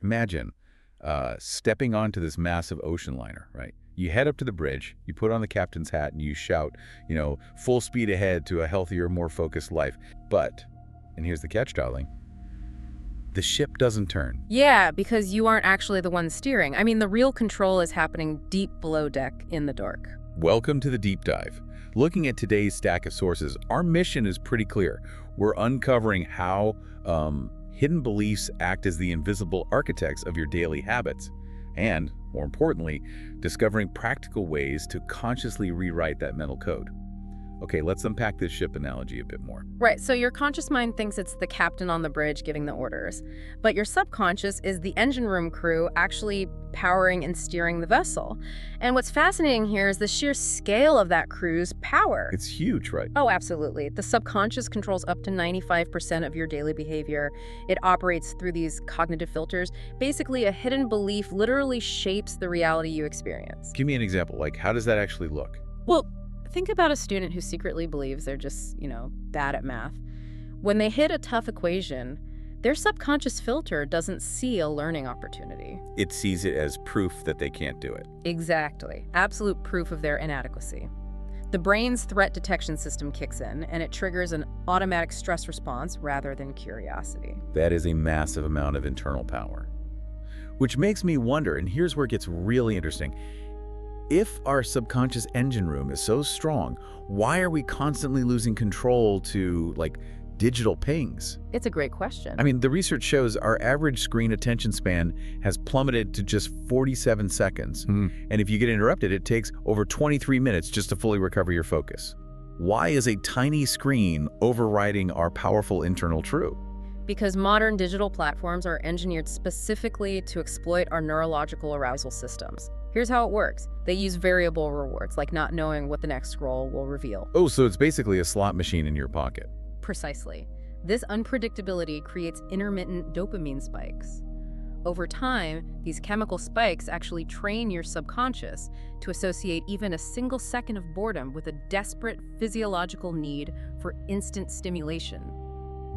Imagine stepping onto this massive ocean liner, right? You head up to the bridge, you put on the captain's hat, and you shout, full speed ahead to a healthier, more focused life. But, and here's the catch, darling, the ship doesn't turn. Yeah, because you aren't actually the one steering. I mean, the real control is happening deep below deck in the dark. Welcome to the deep dive. Looking at today's stack of sources, our mission is pretty clear. We're uncovering how hidden beliefs act as the invisible architects of your daily habits, and, more importantly, discovering practical ways to consciously rewrite that mental code. Okay, let's unpack this ship analogy a bit more. Right, so your conscious mind thinks it's the captain on the bridge giving the orders, but your subconscious is the engine room crew actually powering and steering the vessel. And what's fascinating here is the sheer scale of that crew's power. It's huge, right? Oh, absolutely. The subconscious controls up to 95% of your daily behavior. It operates through these cognitive filters. Basically, a hidden belief literally shapes the reality you experience. Give me an example, like how does that actually look? Well, think about a student who secretly believes they're just, bad at math. When they hit a tough equation, their subconscious filter doesn't see a learning opportunity. It sees it as proof that they can't do it. Exactly. Absolute proof of their inadequacy. The brain's threat detection system kicks in, and it triggers an automatic stress response rather than curiosity. That is a massive amount of internal power. Which makes me wonder, and here's where it gets really interesting, if our subconscious engine room is so strong, why are we constantly losing control to, digital pings? It's a great question. I mean, the research shows our average screen attention span has plummeted to just 47 seconds. And if you get interrupted, it takes over 23 minutes just to fully recover your focus. Why is a tiny screen overriding our powerful internal truth? Because modern digital platforms are engineered specifically to exploit our neurological arousal systems. Here's how it works. They use variable rewards, like not knowing what the next scroll will reveal. Oh, so it's basically a slot machine in your pocket. Precisely. This unpredictability creates intermittent dopamine spikes. Over time, these chemical spikes actually train your subconscious to associate even a single second of boredom with a desperate physiological need for instant stimulation.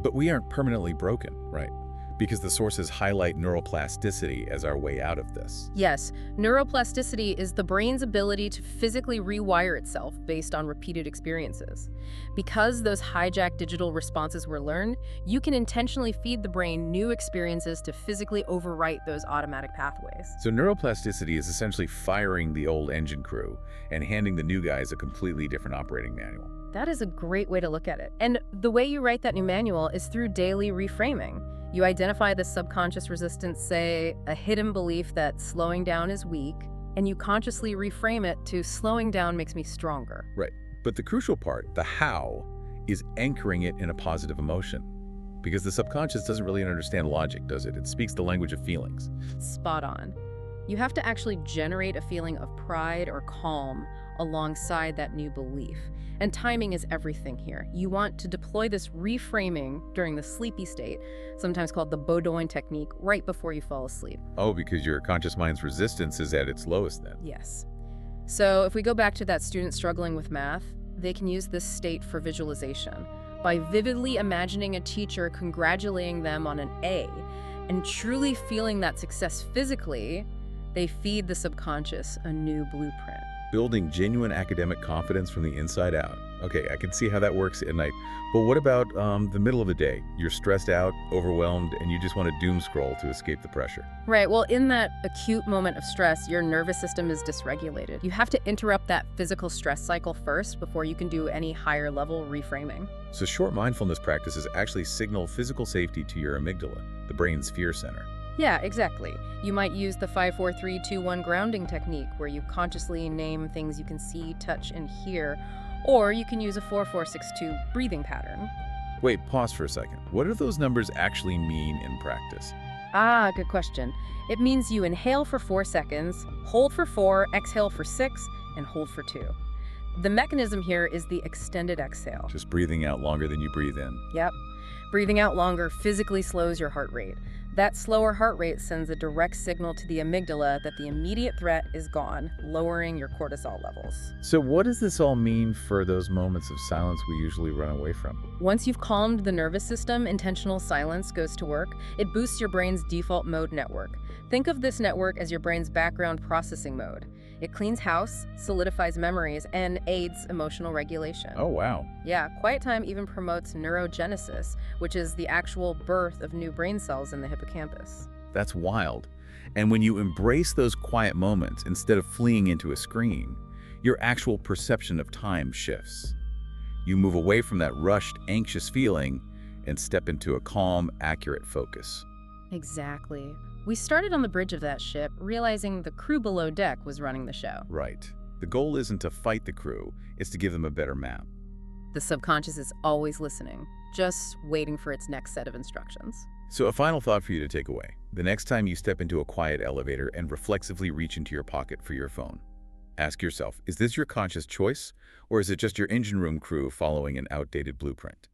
But we aren't permanently broken, right? Because the sources highlight neuroplasticity as our way out of this. Yes, neuroplasticity is the brain's ability to physically rewire itself based on repeated experiences. Because those hijacked digital responses were learned, you can intentionally feed the brain new experiences to physically overwrite those automatic pathways. So neuroplasticity is essentially firing the old engine crew and handing the new guys a completely different operating manual. That is a great way to look at it. And the way you write that new manual is through daily reframing. You identify the subconscious resistance, say, a hidden belief that slowing down is weak, and you consciously reframe it to slowing down makes me stronger. Right. But the crucial part, the how, is anchoring it in a positive emotion. Because the subconscious doesn't really understand logic, does it? It speaks the language of feelings. Spot on. You have to actually generate a feeling of pride or calm alongside that new belief. And timing is everything here. You want to deploy this reframing during the sleepy state, sometimes called the Baudoin technique, right before you fall asleep. Oh, because your conscious mind's resistance is at its lowest then. Yes. So if we go back to that student struggling with math, they can use this state for visualization by vividly imagining a teacher congratulating them on an A and truly feeling that success physically. They feed the subconscious a new blueprint. Building genuine academic confidence from the inside out. Okay, I can see how that works at night. But what about the middle of the day? You're stressed out, overwhelmed, and you just want to doom scroll to escape the pressure. Right, well, in that acute moment of stress, your nervous system is dysregulated. You have to interrupt that physical stress cycle first before you can do any higher level reframing. So short mindfulness practices actually signal physical safety to your amygdala, the brain's fear center. Yeah, exactly. You might use the 5-4-3-2-1 grounding technique, where you consciously name things you can see, touch, and hear, or you can use a 4-4-6-2 breathing pattern. Wait, pause for a second. What do those numbers actually mean in practice? Ah, good question. It means you inhale for 4 seconds, hold for 4, exhale for 6, and hold for 2. The mechanism here is the extended exhale. Just breathing out longer than you breathe in. Yep. Breathing out longer physically slows your heart rate. That slower heart rate sends a direct signal to the amygdala that the immediate threat is gone, lowering your cortisol levels. So what does this all mean for those moments of silence we usually run away from? Once you've calmed the nervous system, intentional silence goes to work. It boosts your brain's default mode network. Think of this network as your brain's background processing mode. It cleans house, solidifies memories, and aids emotional regulation. Oh, wow. Yeah, quiet time even promotes neurogenesis, which is the actual birth of new brain cells in the hippocampus. That's wild. And when you embrace those quiet moments instead of fleeing into a screen, your actual perception of time shifts. You move away from that rushed, anxious feeling and step into a calm, accurate focus. Exactly. We started on the bridge of that ship, realizing the crew below deck was running the show. Right. The goal isn't to fight the crew, it's to give them a better map. The subconscious is always listening, just waiting for its next set of instructions. So a final thought for you to take away. The next time you step into a quiet elevator and reflexively reach into your pocket for your phone, ask yourself, is this your conscious choice, or is it just your engine room crew following an outdated blueprint?